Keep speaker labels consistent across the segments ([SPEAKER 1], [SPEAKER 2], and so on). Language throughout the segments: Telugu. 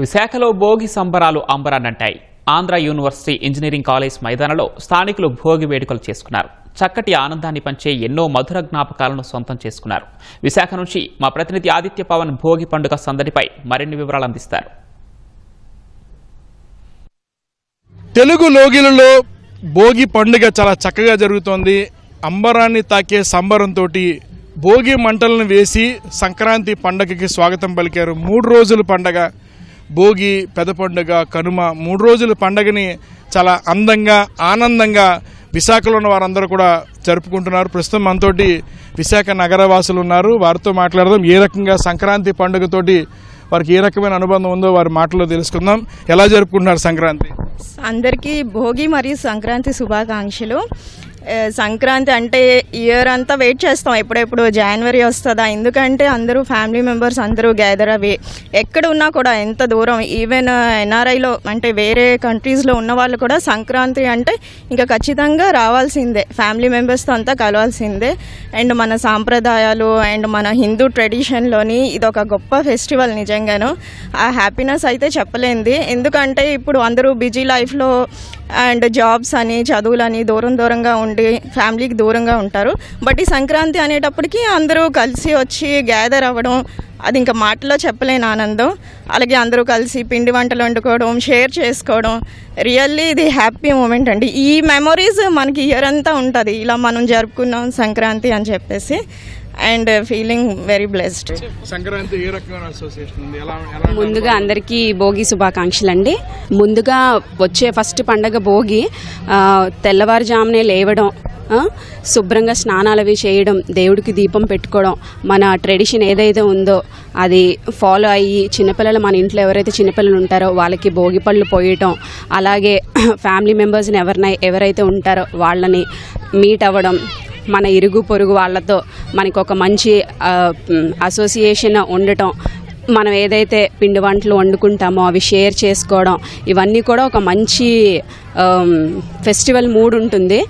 [SPEAKER 1] విశాఖలో భోగి సంబరాలు అంబరాన్నంటాయి. ఆంధ్ర యూనివర్సిటీ ఇంజనీరింగ్ కాలేజ్ మైదానంలో స్థానికులు భోగి వేడుకలు చేసుకున్నారు. చక్కటి ఆనందాన్ని పంచే ఎన్నో మధుర జ్ఞాపకాలను సొంతం చేసుకున్నారు. విశాఖ నుంచి మా ప్రతినిధి ఆదిత్య పవన్ భోగి పండుగ సందడిపై మరిన్ని వివరాలు అందిస్తారు.
[SPEAKER 2] తెలుగు లోగిలలో భోగి పండుగ చాలా చక్కగా జరుగుతోంది. అంబరాన్ని తాకే సంబరంతో భోగి మంటలను వేసి సంక్రాంతి పండగకి స్వాగతం పలికారు. 3 రోజుల పండగ భోగి, పెద్ద పండుగ, కనుమ 3 రోజుల పండగని చాలా అందంగా ఆనందంగా విశాఖలో ఉన్న వారందరూ కూడా జరుపుకుంటున్నారు. ప్రస్తుతం మనతోటి విశాఖ నగరవాసులు ఉన్నారు. వారితో మాట్లాడదాం. ఏ రకంగా సంక్రాంతి పండుగతోటి వారికి ఏ రకమైన అనుబంధం ఉందో వారి మాటల్లో తెలుసుకుందాం. ఎలా జరుపుకుంటున్నారు సంక్రాంతి?
[SPEAKER 3] అందరికీ భోగి మరియు సంక్రాంతి శుభాకాంక్షలు. సంక్రాంతి అంటే ఇయర్ అంతా వెయిట్ చేస్తాం, ఎప్పుడెప్పుడు జనవరి వస్తుందా. ఎందుకంటే అందరూ ఫ్యామిలీ మెంబర్స్ అందరూ గ్యాదర్ అవి ఎక్కడ ఉన్నా కూడా, ఎంత దూరం, ఈవెన్ ఎన్ఆర్ఐలో అంటే వేరే కంట్రీస్లో ఉన్న వాళ్ళు కూడా సంక్రాంతి అంటే ఇంకా ఖచ్చితంగా రావాల్సిందే, ఫ్యామిలీ మెంబర్స్తో అంతా కలవాల్సిందే. అండ్ మన సాంప్రదాయాలు అండ్ మన హిందూ ట్రెడిషన్లోని ఇది ఒక గొప్ప ఫెస్టివల్. నిజంగాను ఆ హ్యాపీనెస్ అయితే చెప్పలేంది. ఎందుకంటే ఇప్పుడు అందరూ బిజీ లైఫ్లో అండ్ జాబ్స్ అని చదువులని దూరంగా ఉండి ఫ్యామిలీకి దూరంగా ఉంటారు. బట్ ఈ సంక్రాంతి అనేటప్పటికీ అందరూ కలిసి వచ్చి గ్యాదర్ అవ్వడం, అది ఇంకా మాటలో చెప్పలేని ఆనందం. అలాగే అందరూ కలిసి పిండి వంటలు వండుకోవడం, షేర్ చేసుకోవడం, రియల్లీ ఇది హ్యాపీ మూమెంట్ అండి. ఈ మెమొరీస్ మనకి ఇయర్ అంతా ఉంటుంది, ఇలా మనం జరుపుకున్నాం సంక్రాంతి అని చెప్పేసి. And feeling very blessed.
[SPEAKER 2] Sankranti ఏ రకమైన అసోసియేషన్ ఉంది?
[SPEAKER 4] ముందుగా అందరికీ భోగి శుభాకాంక్షలు అండి. ముందుగా వచ్చే ఫస్ట్ పండగ భోగి. తెల్లవారుజామునే లేవడం, శుభ్రంగా స్నానాలు అవి చేయడం, దేవుడికి దీపం పెట్టుకోవడం, మన ట్రెడిషన్ ఏదైతే ఉందో అది ఫాలో అయ్యి చిన్నపిల్లలు, మన ఇంట్లో ఎవరైతే చిన్నపిల్లలు ఉంటారో వాళ్ళకి భోగి పళ్ళు పోయటం, అలాగే ఫ్యామిలీ మెంబర్స్ని ఎవరైతే ఉంటారో వాళ్ళని మీట్ అవ్వడం, మన ఇరుగు పొరుగు వాళ్ళతో మనకు ఒక మంచి అసోసియేషన్ ఉండటం, మనం ఏదైతే పిండి వంటలు వండుకుంటామో అవి షేర్ చేసుకోవడం, ఇవన్నీ కూడా ఒక మంచి ఫెస్టివల్ మూడ్ ఉంటుంది.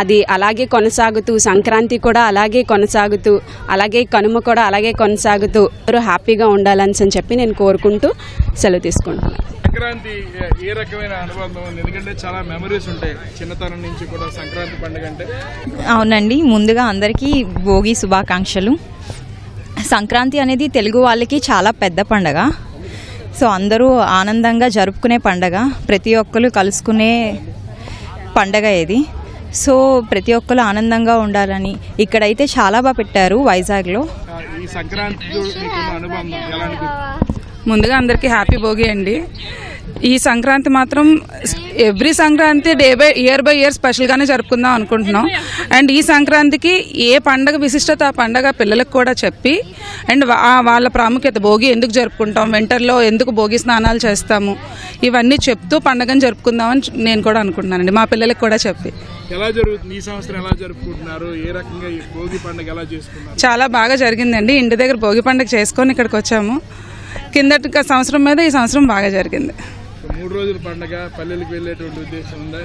[SPEAKER 4] అది అలాగే కొనసాగుతూ, సంక్రాంతి కూడా అలాగే కొనసాగుతూ, అలాగే కనుమ కూడా అలాగే కొనసాగుతూ హ్యాపీగా ఉండాలని చెప్పి నేను కోరుకుంటూ సెలవు తీసుకుంటున్నాను.
[SPEAKER 2] సంక్రాంతి ఏ రకమైన అనుబంధం ఉంది? ఎందుకంటే చాలా మెమరీస్ ఉంటాయి చిన్నతనం నుంచి కూడా సంక్రాంతి పండుగ అంటే.
[SPEAKER 5] అవునండి, ముందుగా అందరికీ భోగి శుభాకాంక్షలు. సంక్రాంతి అనేది తెలుగు వాళ్ళకి చాలా పెద్ద పండగ. సో అందరూ ఆనందంగా జరుపుకునే పండగ, ప్రతి ఒక్కరు కలుసుకునే పండగ ఇది. సో ప్రతి ఒక్కరు ఆనందంగా ఉండాలని ఇక్కడైతే చాలా బాగా పెట్టారు వైజాగ్లో.
[SPEAKER 2] ఈ సంక్రాంతి అనుబంధం ఎలా?
[SPEAKER 6] ముందుగా అందరికీ హ్యాపీ భోగి అండి. ఈ సంక్రాంతి మాత్రం every Sankranti year by year స్పెషల్గానే జరుపుకుందాం అనుకుంటున్నాం. అండ్ ఈ సంక్రాంతికి ఏ పండగ విశిష్టత ఆ పండగ పిల్లలకు కూడా చెప్పి, అండ్ వాళ్ళ ప్రాముఖ్యత, భోగి ఎందుకు జరుపుకుంటాం, వింటర్లో ఎందుకు భోగి స్నానాలు చేస్తాము, ఇవన్నీ చెప్తూ పండగను జరుపుకుందామని నేను కూడా అనుకుంటున్నానండి, మా పిల్లలకు కూడా చెప్పి.
[SPEAKER 2] ఎలా జరుగుతుంది ఈ సంవత్సరం? ఎలా జరుపుకుంటున్నారు? ఏ రకంగా భోగి పండుగ ఎలా చేసుకున్నారు?
[SPEAKER 6] చాలా బాగా జరిగిందండి. ఇంటి దగ్గర భోగి పండుగ చేసుకొని ఇక్కడికి వచ్చాము. కిందటి సంవత్సరం మీద ఈ సంవత్సరం బాగా జరిగింది.
[SPEAKER 2] 3 రోజుల పండుగ పల్లెలకు వెళ్ళేటువంటి ఉద్దేశం ఉందా?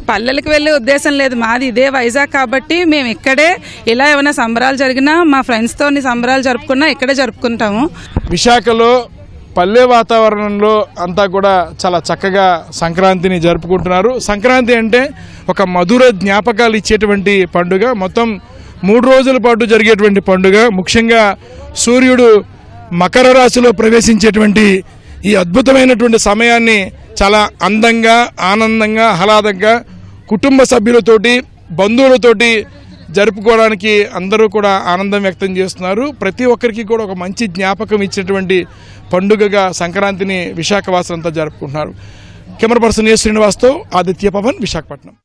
[SPEAKER 6] పల్లెలకు వెళ్ళే ఉద్దేశం లేదు, మాది ఇదే వైజాగ్ కాబట్టి మేము ఇక్కడే ఇలా ఏమైనా సంబరాలు జరిగినా, మా ఫ్రెండ్స్తో సంబరాలు జరుపుకున్నా ఇక్కడే జరుపుకుంటాము.
[SPEAKER 2] విశాఖలో పల్లె వాతావరణంలో అంతా కూడా చాలా చక్కగా సంక్రాంతిని జరుపుకుంటున్నారు. సంక్రాంతి అంటే ఒక మధుర జ్ఞాపకాలు ఇచ్చేటువంటి పండుగ. మొత్తం 3 రోజుల పాటు జరిగేటువంటి పండుగ. ముఖ్యంగా సూర్యుడు మకర రాశిలో ప్రవేశించేటువంటి ఈ అద్భుతమైనటువంటి సమయాన్ని చాలా అందంగా, ఆనందంగా, ఆహ్లాదంగా కుటుంబ సభ్యులతోటి, బంధువులతోటి జరుపుకోవడానికి అందరూ కూడా ఆనందం వ్యక్తం చేస్తున్నారు. ప్రతి ఒక్కరికి కూడా ఒక మంచి జ్ఞాపకం ఇచ్చేటువంటి పండుగగా సంక్రాంతిని విశాఖవాసులంతా జరుపుకుంటున్నారు. కెమెరా పర్సన్ ఏ శ్రీనివాస్తో ఆదిత్య పవన్, విశాఖపట్నం.